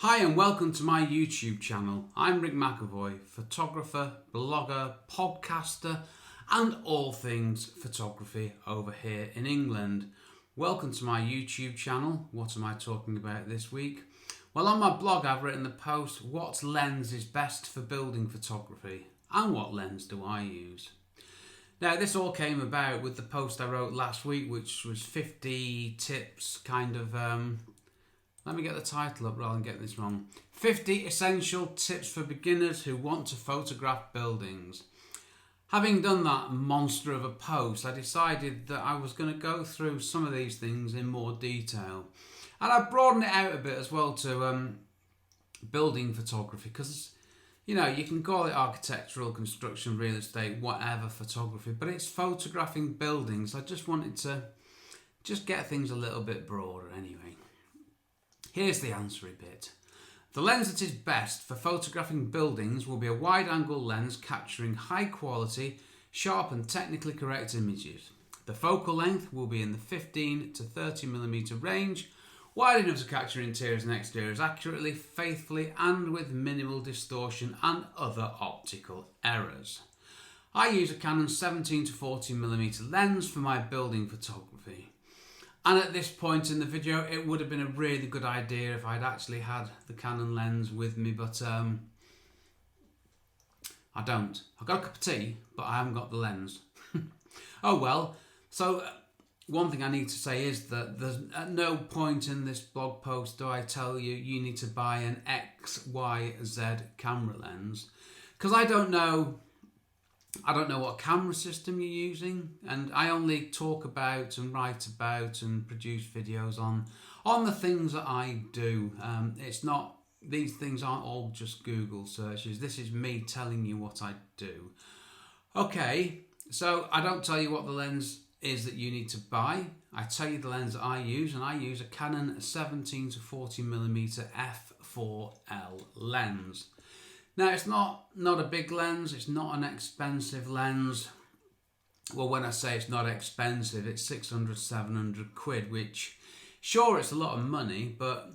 Hi and welcome to my YouTube channel. I'm Rick McAvoy, photographer, blogger, podcaster and all things photography over here in England. Welcome to my YouTube channel. What am I talking about this week? Well, on my blog I've written the post, what lens is best for building photography and what lens do I use? Now this all came about with the post I wrote last week, which was 50 tips let me get the title up rather than getting this wrong. 50 essential tips for beginners who want to photograph buildings. Having done that monster of a post, I decided that I was going to go through some of these things in more detail. And I broadened it out a bit as well to building photography, because you can call it architectural, construction, real estate, whatever photography, but it's photographing buildings. I just wanted to get things a little bit broader anyway. Here's the answery bit. The lens that is best for photographing buildings will be a wide-angle lens capturing high-quality, sharp and technically correct images. The focal length will be in the 15 to 30mm range, wide enough to capture interiors and exteriors accurately, faithfully and with minimal distortion and other optical errors. I use a Canon 17 to 40mm lens for my building photography. And at this point in the video, it would have been a really good idea if I'd actually had the Canon lens with me, but I don't. I've got a cup of tea, but I haven't got the lens. Oh well. So one thing I need to say is that there's at no point in this blog post do I tell you you need to buy an XYZ camera lens, because I don't know what camera system you're using, and I only talk about and write about and produce videos on the things that I do. These things aren't all just Google searches. This is me telling you what I do. Okay, so I don't tell you what the lens is that you need to buy. I tell you the lens that I use, and I use a Canon 17 to 40mm f4L lens. Now, it's not a big lens, it's not an expensive lens. Well, when I say it's not expensive, it's 600, 700 quid, which, sure, it's a lot of money, but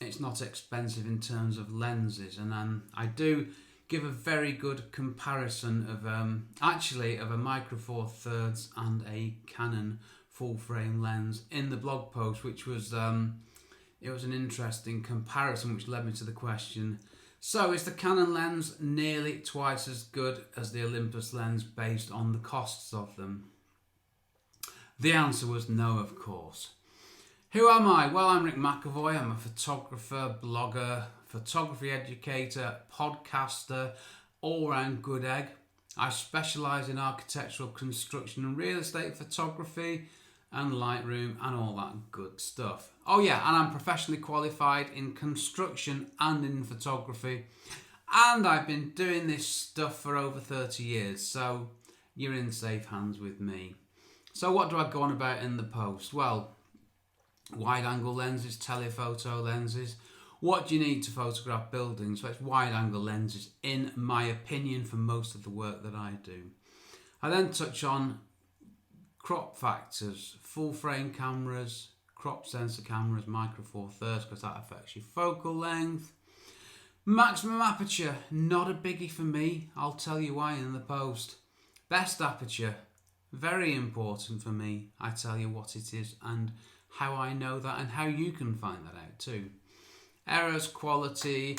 it's not expensive in terms of lenses. And I do give a very good comparison of a Micro Four Thirds and a Canon full frame lens in the blog post, which was, it was an interesting comparison, which led me to the question, so is the Canon lens nearly twice as good as the Olympus lens based on the costs of them? The answer was no, of course. Who am I? Well, I'm Rick McAvoy. I'm a photographer, blogger, photography educator, podcaster, all-round good egg. I specialise in architectural construction and real estate photography and Lightroom and all that good stuff. Oh yeah, and I'm professionally qualified in construction and in photography, and I've been doing this stuff for over 30 years, so you're in safe hands with me. So what do I go on about in the post? Well, wide-angle lenses, telephoto lenses. What do you need to photograph buildings? So it's wide-angle lenses, in my opinion, for most of the work that I do. I then touch on crop factors, full frame cameras, crop sensor cameras, Micro Four Thirds, because that affects your focal length. Maximum aperture, not a biggie for me. I'll tell you why in the post. Best aperture, very important for me. I tell you what it is and how I know that and how you can find that out too. Errors, quality,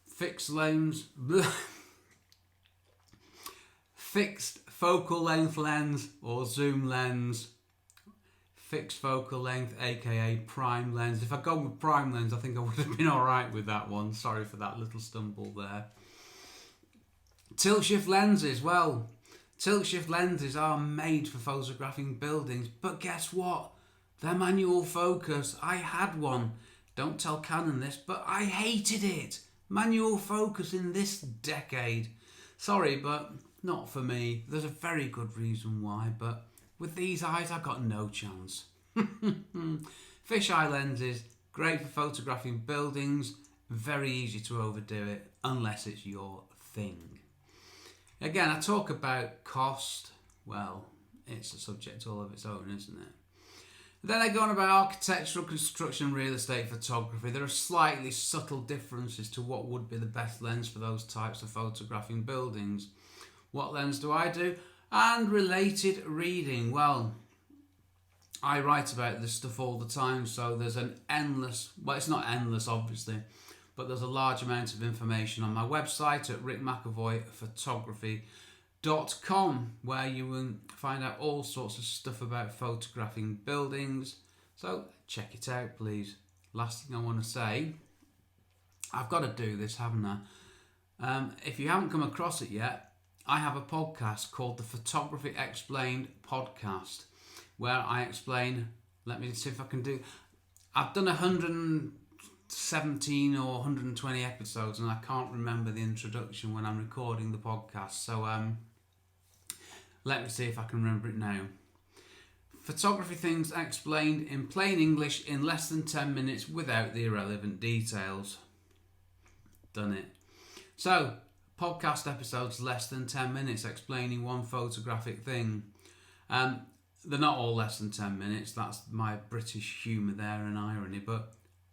fixed lens, fixed focal length lens or zoom lens, fixed focal length aka prime lens. If I'd gone with prime lens, I think I would have been alright with that one. Sorry for that little stumble there. Tilt shift lenses. Well, tilt shift lenses are made for photographing buildings, but guess what? They're manual focus. I had one. Don't tell Canon this, but I hated it. Manual focus in this decade. Sorry, but not for me. There's a very good reason why, but with these eyes, I've got no chance. Fisheye lenses, great for photographing buildings, very easy to overdo it, unless it's your thing. Again, I talk about cost. Well, it's a subject all of its own, isn't it? Then I go on about architectural, construction, real estate photography. There are slightly subtle differences to what would be the best lens for those types of photographing buildings. What lens do I do? And related reading. Well, I write about this stuff all the time, so there's an endless, well, it's not endless obviously, but there's a large amount of information on my website at rickmcavoyphotography.com, where you will find out all sorts of stuff about photographing buildings. So check it out, please. Last thing I want to say, I've got to do this, haven't I? If you haven't come across it yet, I have a podcast called the Photography Explained podcast, where I explain, let me see if I can do, I've done 117 or 120 episodes and I can't remember the introduction when I'm recording the podcast, so let me see if I can remember it now. Photography things explained in plain English in less than 10 minutes without the irrelevant details. Done it. So, podcast episodes less than 10 minutes explaining one photographic thing. They're not all less than 10 minutes, that's my British humour there and irony, but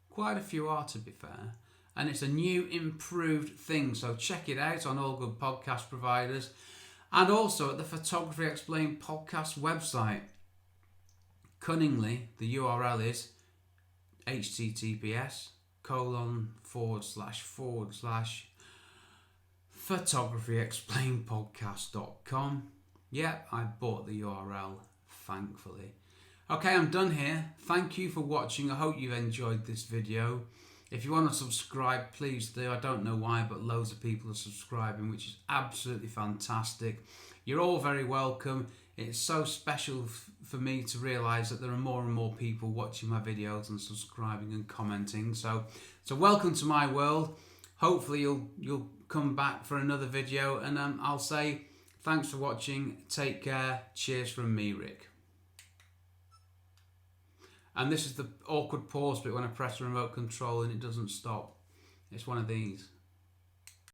quite a few are, to be fair. And it's a new, improved thing, so check it out on all good podcast providers and also at the Photography Explained podcast website. Cunningly, the URL is https://photographyexplainedpodcast.com. Yep, I bought the URL, thankfully. Okay, I'm done here. Thank you for watching. I hope you've enjoyed this video. If you want to subscribe, please do. I don't know why, but loads of people are subscribing, which is absolutely fantastic. You're all very welcome. It's so special for me to realise that there are more and more people watching my videos and subscribing and commenting. So welcome to my world. Hopefully you'll come back for another video, and I'll say thanks for watching. Take care. Cheers from me, Rick. And this is the awkward pause bit when I press the remote control and it doesn't stop. It's one of these.